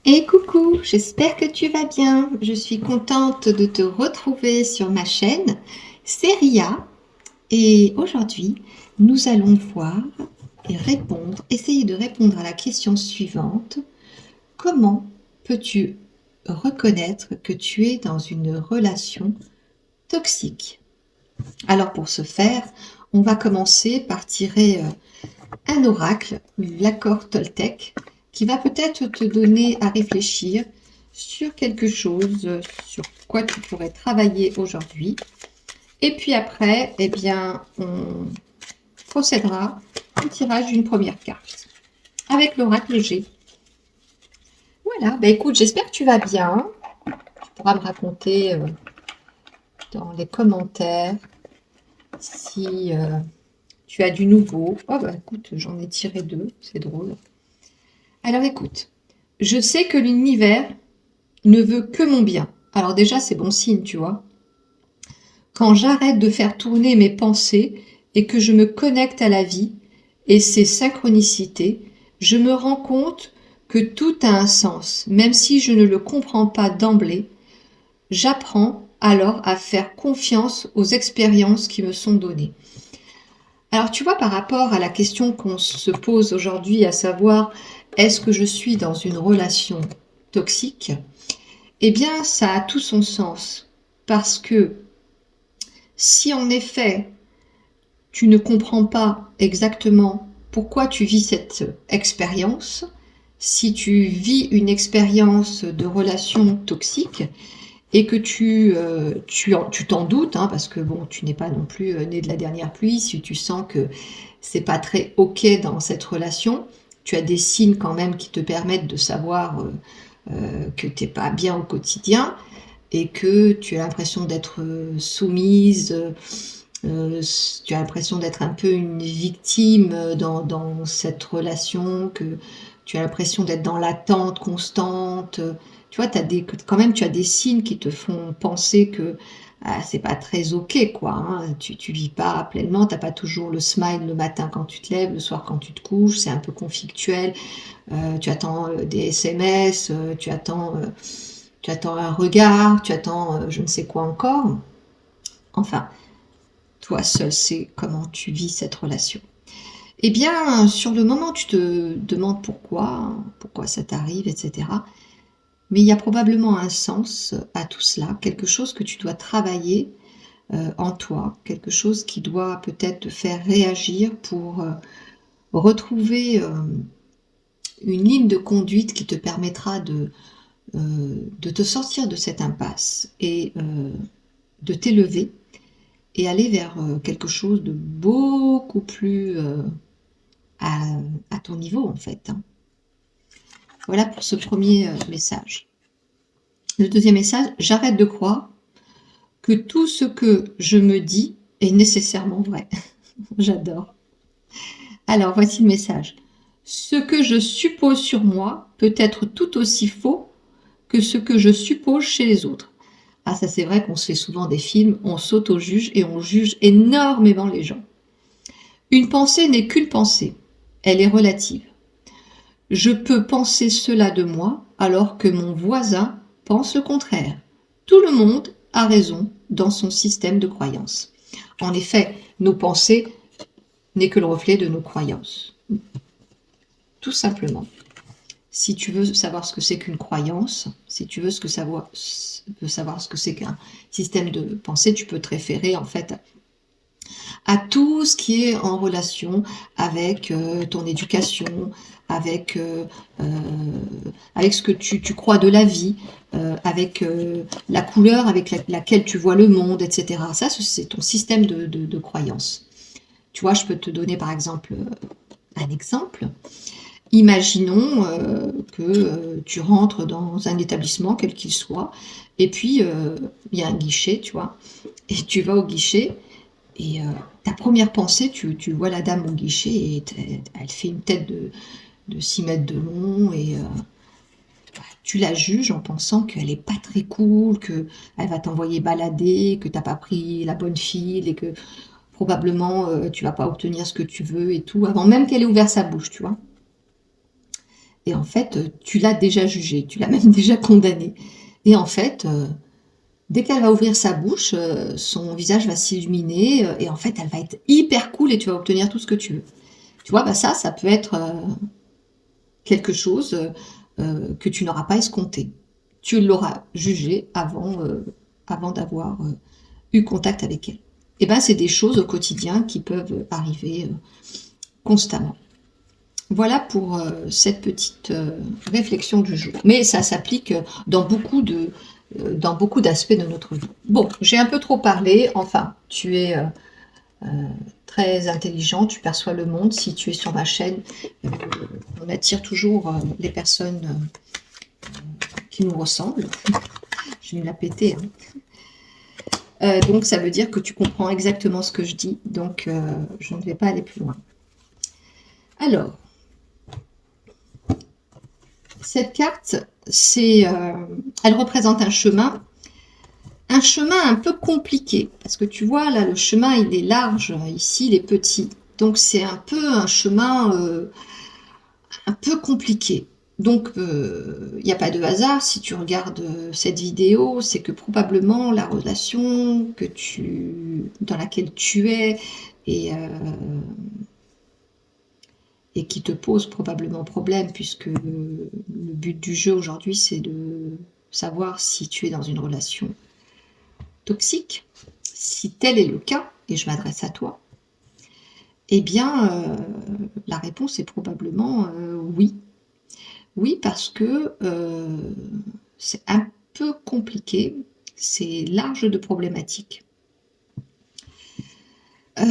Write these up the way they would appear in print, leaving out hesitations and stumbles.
Et coucou, j'espère que tu vas bien. Je suis contente de te retrouver sur ma chaîne. C'est Ria et aujourd'hui, nous allons voir et essayer de répondre à la question suivante. Comment peux-tu reconnaître que tu es dans une relation toxique? Alors pour ce faire, on va commencer par tirer un oracle, l'accord Toltec, qui va peut-être te donner à réfléchir sur quelque chose, sur quoi tu pourrais travailler aujourd'hui. Et puis après, eh bien, on procédera au tirage d'une première carte avec l'oracle G. Voilà, bah écoute, j'espère que tu vas bien. Tu pourras me raconter dans les commentaires si tu as du nouveau. Oh bah écoute, j'en ai tiré 2, c'est drôle. Alors écoute, je sais que l'univers ne veut que mon bien. Alors déjà, c'est bon signe, tu vois. Quand j'arrête de faire tourner mes pensées et que je me connecte à la vie et ses synchronicités, je me rends compte que tout a un sens, même si je ne le comprends pas d'emblée. J'apprends alors à faire confiance aux expériences qui me sont données. Alors tu vois, par rapport à la question qu'on se pose aujourd'hui, à savoir, est-ce que je suis dans une relation toxique? Eh bien, ça a tout son sens. Parce que si en effet, tu ne comprends pas exactement pourquoi tu vis cette expérience, si tu vis une expérience de relation toxique et que tu t'en doutes, hein, parce que bon, tu n'es pas non plus né de la dernière pluie, si tu sens que c'est pas très ok dans cette relation, tu as des signes quand même qui te permettent de savoir que tu n'es pas bien au quotidien et que tu as l'impression d'être soumise, tu as l'impression d'être un peu une victime dans cette relation, que tu as l'impression d'être dans l'attente constante. Tu vois, quand même, tu as des signes qui te font penser que c'est pas très ok, quoi. Hein. Tu vis pas pleinement, t'as pas toujours le smile le matin quand tu te lèves, le soir quand tu te couches, c'est un peu conflictuel. Tu attends des SMS, tu attends un regard, tu attends je ne sais quoi encore. Enfin, toi seul sais comment tu vis cette relation. Eh bien, sur le moment, tu te demandes pourquoi ça t'arrive, etc. Mais il y a probablement un sens à tout cela, quelque chose que tu dois travailler en toi, quelque chose qui doit peut-être te faire réagir pour retrouver une ligne de conduite qui te permettra de te sortir de cette impasse et de t'élever et aller vers quelque chose de beaucoup plus à, à ton niveau en fait. Hein. Voilà pour ce premier message. Le deuxième message, j'arrête de croire que tout ce que je me dis est nécessairement vrai. J'adore. Alors voici le message. Ce que je suppose sur moi peut être tout aussi faux que ce que je suppose chez les autres. Ah ça c'est vrai qu'on se fait souvent des films, on s'auto-juge et on juge énormément les gens. Une pensée n'est qu'une pensée, elle est relative. Je peux penser cela de moi alors que mon voisin pense le contraire. Tout le monde a raison dans son système de croyances. En effet, nos pensées n'est que le reflet de nos croyances. Tout simplement. Si tu veux savoir ce que c'est qu'une croyance, si tu veux savoir ce que c'est qu'un système de pensée, tu peux te référer en fait à tout ce qui est en relation avec ton éducation, avec, avec ce que tu crois de la vie, avec la couleur avec laquelle tu vois le monde, etc. Ça, c'est ton système de croyance. Tu vois, je peux te donner par exemple un exemple. Imaginons que tu rentres dans un établissement, quel qu'il soit, et puis il y a un guichet, tu vois, et tu vas au guichet, et ta première pensée, tu vois la dame au guichet, et elle fait une tête de 6 mètres de long, et tu la juges en pensant qu'elle n'est pas très cool, qu'elle va t'envoyer balader, que tu n'as pas pris la bonne file, et que probablement tu vas pas obtenir ce que tu veux, et tout, avant même qu'elle ait ouvert sa bouche, tu vois. Et en fait, tu l'as déjà jugée, tu l'as même déjà condamnée. Et en fait, dès qu'elle va ouvrir sa bouche, son visage va s'illuminer et en fait, elle va être hyper cool et tu vas obtenir tout ce que tu veux. Tu vois, bah ça peut être quelque chose que tu n'auras pas escompté. Tu l'auras jugé avant d'avoir eu contact avec elle. Et ben, c'est des choses au quotidien qui peuvent arriver constamment. Voilà pour cette petite réflexion du jour. Mais ça s'applique dans beaucoup d'aspects de notre vie. Bon, j'ai un peu trop parlé. Enfin, tu es très intelligent, tu perçois le monde. Si tu es sur ma chaîne, on attire toujours les personnes qui nous ressemblent. Je vais la péter. Donc, ça veut dire que tu comprends exactement ce que je dis. Donc, je ne vais pas aller plus loin. Alors, cette carte, elle représente un chemin un peu compliqué. Parce que tu vois, là, le chemin, il est large. Ici, il est petit. Donc, c'est un peu un chemin un peu compliqué. Donc, il n'y a pas de hasard. Si tu regardes cette vidéo, c'est que probablement la relation dans laquelle tu es et qui te pose probablement problème, puisque le but du jeu aujourd'hui, c'est de savoir si tu es dans une relation toxique. Si tel est le cas, et je m'adresse à toi, eh bien, la réponse est probablement oui. Oui, parce que c'est un peu compliqué, c'est large de problématiques. De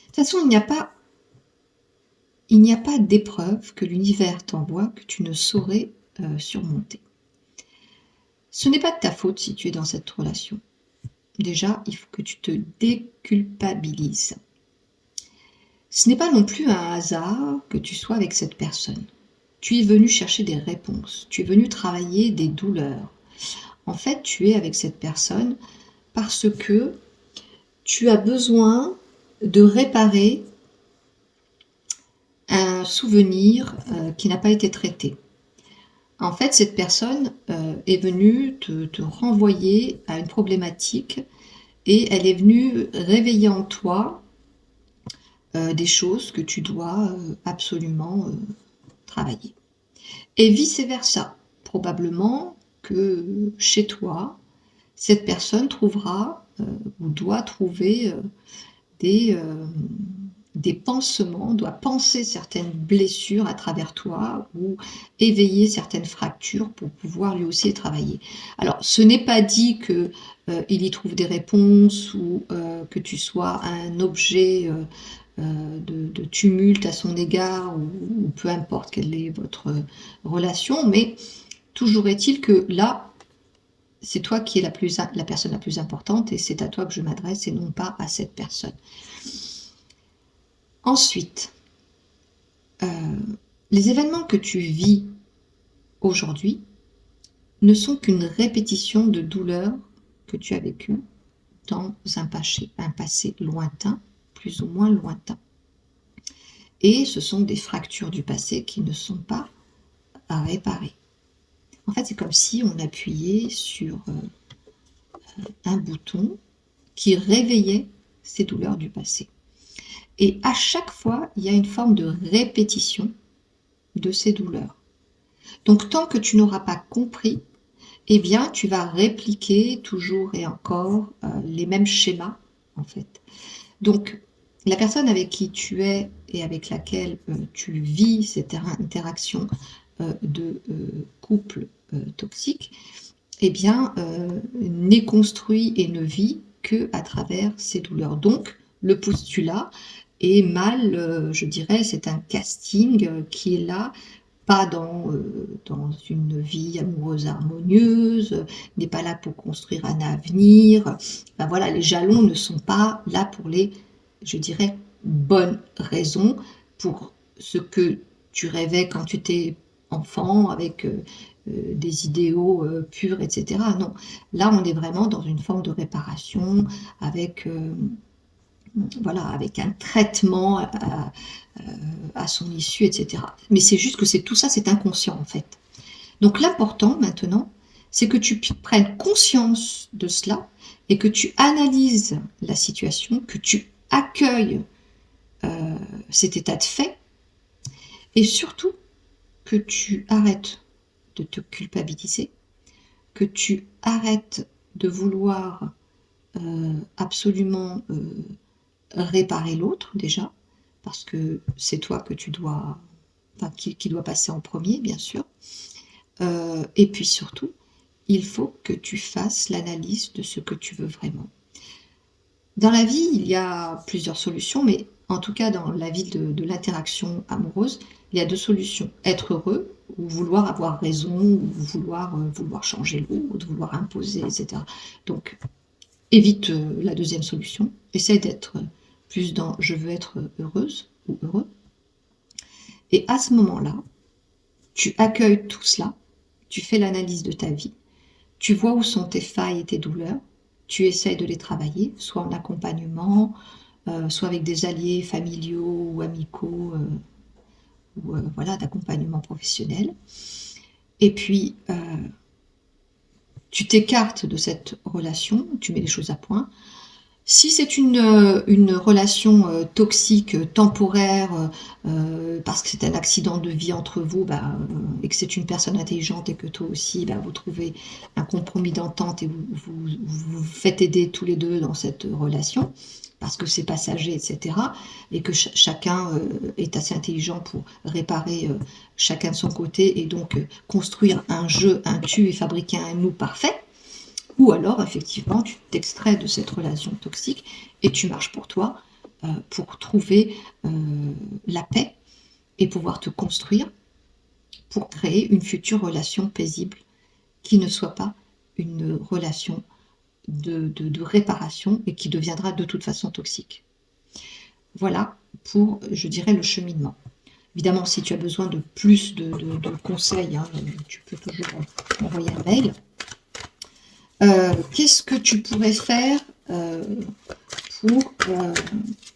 toute façon, il n'y a pas d'épreuve que l'univers t'envoie que tu ne saurais surmonter. Ce n'est pas de ta faute si tu es dans cette relation. Déjà, il faut que tu te déculpabilises. Ce n'est pas non plus un hasard que tu sois avec cette personne. Tu es venu chercher des réponses, tu es venu travailler des douleurs. En fait, tu es avec cette personne parce que tu as besoin de réparer un souvenir qui n'a pas été traité. En fait, cette personne est venue te renvoyer à une problématique et elle est venue réveiller en toi des choses que tu dois absolument travailler. Et vice-versa. Probablement que chez toi, cette personne trouvera ou doit trouver des pansements, doit panser certaines blessures à travers toi ou éveiller certaines fractures pour pouvoir lui aussi les travailler. Alors, ce n'est pas dit que il y trouve des réponses ou que tu sois un objet de tumulte à son égard ou peu importe quelle est votre relation, mais toujours est-il que là, c'est toi qui es la personne la plus importante et c'est à toi que je m'adresse et non pas à cette personne. Ensuite, les événements que tu vis aujourd'hui ne sont qu'une répétition de douleurs que tu as vécues dans un passé lointain, plus ou moins lointain. Et ce sont des fractures du passé qui ne sont pas à réparer. En fait, c'est comme si on appuyait sur un bouton qui réveillait ces douleurs du passé. Et à chaque fois, il y a une forme de répétition de ces douleurs. Donc, tant que tu n'auras pas compris, eh bien, tu vas répliquer toujours et encore les mêmes schémas, en fait. Donc, la personne avec qui tu es et avec laquelle tu vis cette interaction de couple toxique, eh bien, n'est construit et ne vit que à travers ces douleurs. Donc, le postulat est mal, je dirais, c'est un casting qui est là, pas dans une vie amoureuse harmonieuse, n'est pas là pour construire un avenir. Enfin, voilà, les jalons ne sont pas là pour les, je dirais, bonnes raisons, pour ce que tu rêvais quand tu étais enfant, avec des idéaux purs, etc. Non, là on est vraiment dans une forme de réparation, avec voilà, avec un traitement à son issue, etc. Mais c'est juste que tout ça, c'est inconscient en fait. Donc l'important maintenant, c'est que tu prennes conscience de cela et que tu analyses la situation, que tu accueilles cet état de fait et surtout que tu arrêtes de te culpabiliser, que tu arrêtes de vouloir absolument réparer l'autre déjà, parce que c'est toi que tu dois, enfin, qui doit passer en premier, bien sûr. Et puis surtout, il faut que tu fasses l'analyse de ce que tu veux vraiment. Dans la vie, il y a plusieurs solutions, mais en tout cas dans la vie de l'interaction amoureuse, il y a deux solutions. Être heureux, ou vouloir avoir raison, ou vouloir changer l'autre, vouloir imposer, etc. Donc, évite la deuxième solution. Essaie d'être plus dans « je veux être heureuse » ou « heureux ». Et à ce moment-là, tu accueilles tout cela, tu fais l'analyse de ta vie, tu vois où sont tes failles et tes douleurs, tu essaies de les travailler, soit en accompagnement, soit avec des alliés familiaux ou amicaux, ou voilà, d'accompagnement professionnel. Et puis, tu t'écartes de cette relation, tu mets les choses à point. Si c'est une relation toxique, temporaire, parce que c'est un accident de vie entre vous, et que c'est une personne intelligente et que toi aussi, vous trouvez un compromis d'entente et vous faites aider tous les deux dans cette relation, parce que c'est passager, etc. Et que chacun est assez intelligent pour réparer chacun de son côté et donc construire un jeu, un tu et fabriquer un nous parfait. Ou alors, effectivement, tu t'extrais de cette relation toxique et tu marches pour toi, pour trouver la paix et pouvoir te construire pour créer une future relation paisible qui ne soit pas une relation de réparation et qui deviendra de toute façon toxique. Voilà pour, je dirais, le cheminement. Évidemment, si tu as besoin de plus de conseils, hein, tu peux toujours envoyer un mail. Qu'est-ce que tu pourrais faire pour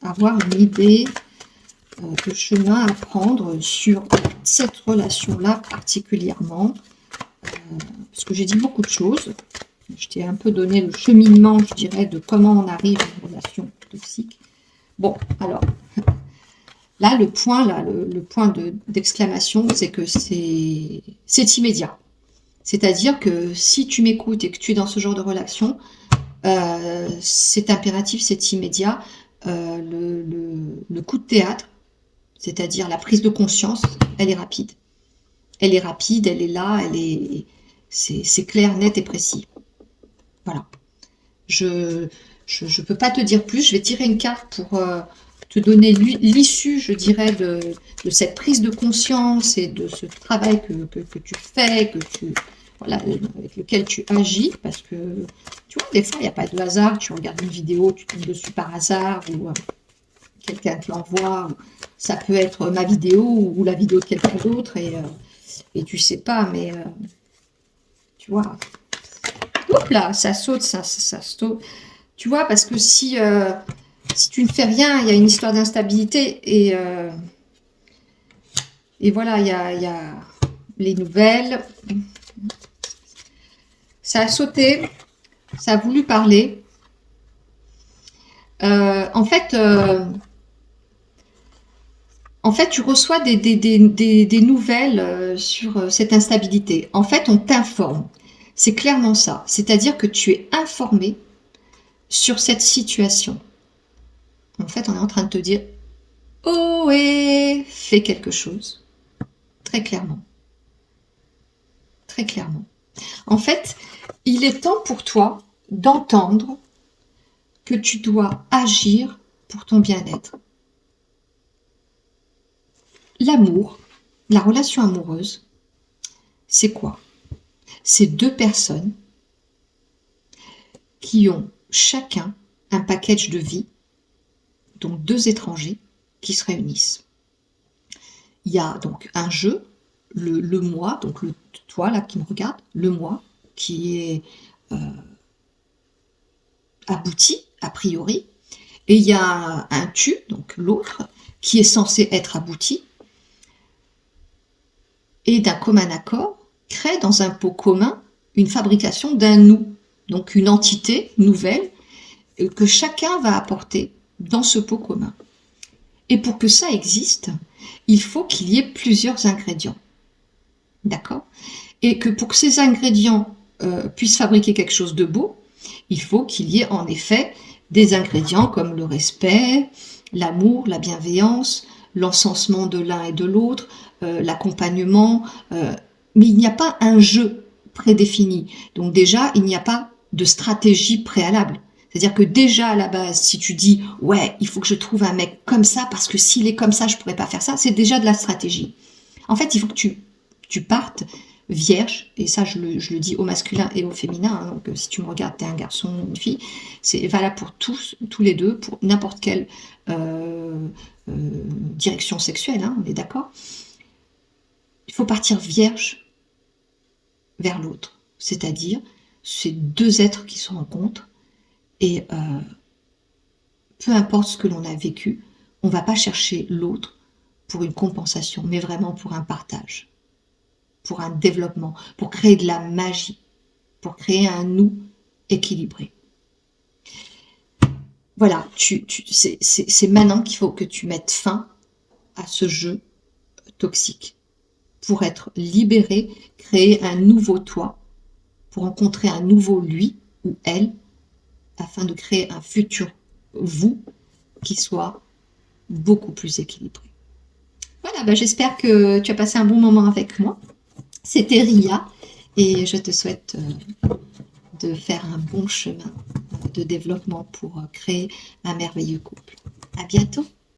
avoir une idée de chemin à prendre sur cette relation-là particulièrement, parce que j'ai dit beaucoup de choses. Je t'ai un peu donné le cheminement, je dirais, de comment on arrive à une relation toxique. Bon, alors, là, le point d'exclamation, c'est que c'est immédiat. C'est-à-dire que si tu m'écoutes et que tu es dans ce genre de relation, c'est impératif, c'est immédiat. Le coup de théâtre, c'est-à-dire la prise de conscience, elle est rapide. Elle est rapide, elle est là, c'est clair, net et précis. Voilà. Je peux pas te dire plus. Je vais tirer une carte pour te donner l'issue, je dirais, de cette prise de conscience et de ce travail que tu fais, voilà, avec lequel tu agis, parce que, tu vois, des fois, il n'y a pas de hasard. Tu regardes une vidéo, tu tombes dessus par hasard, ou quelqu'un te l'envoie. Ça peut être ma vidéo ou la vidéo de quelqu'un d'autre, et tu sais pas, mais tu vois, oups là, ça saute, ça saute. Tu vois, parce que si tu ne fais rien, il y a une histoire d'instabilité, et voilà, il y a les nouvelles. Ça a sauté, ça a voulu parler. En fait, tu reçois des nouvelles sur cette instabilité. En fait, on t'informe. C'est clairement ça. C'est-à-dire que tu es informé sur cette situation. En fait, on est en train de te dire « Oh, et fais quelque chose. » Très clairement. Très clairement. En fait, il est temps pour toi d'entendre que tu dois agir pour ton bien-être. L'amour, la relation amoureuse, c'est quoi? C'est deux personnes qui ont chacun un package de vie, donc deux étrangers qui se réunissent. Il y a donc un jeu, le moi, donc toi là qui me regarde, le moi qui est abouti a priori, Et il y a un tu, donc l'autre, qui est censé être abouti, et d'un commun accord, crée dans un pot commun une fabrication d'un nous, donc une entité nouvelle que chacun va apporter dans ce pot commun. Et pour que ça existe, il faut qu'il y ait plusieurs ingrédients. D'accord? Et que pour que ces ingrédients puissent fabriquer quelque chose de beau, il faut qu'il y ait en effet des ingrédients comme le respect, l'amour, la bienveillance, l'encensement de l'un et de l'autre, l'accompagnement, mais il n'y a pas un jeu prédéfini. Donc déjà, il n'y a pas de stratégie préalable. C'est-à-dire que déjà à la base, si tu dis « ouais, il faut que je trouve un mec comme ça parce que s'il est comme ça, je pourrais pas faire ça », c'est déjà de la stratégie. En fait, il faut que tu partes vierge, et ça je le dis au masculin et au féminin, hein, donc si tu me regardes, tu es un garçon ou une fille, c'est valable pour tous les deux, pour n'importe quelle direction sexuelle, hein, on est d'accord. Il faut partir vierge vers l'autre, c'est-à-dire ces deux êtres qui se rencontrent, et peu importe ce que l'on a vécu, on ne va pas chercher l'autre pour une compensation, mais vraiment pour un partage, pour un développement, pour créer de la magie, pour créer un nous équilibré. Voilà, c'est maintenant qu'il faut que tu mettes fin à ce jeu toxique, pour être libéré, créer un nouveau toi, pour rencontrer un nouveau lui ou elle, afin de créer un futur vous qui soit beaucoup plus équilibré. Voilà, ben j'espère que tu as passé un bon moment avec moi. C'était Ria et je te souhaite de faire un bon chemin de développement pour créer un merveilleux couple. À bientôt.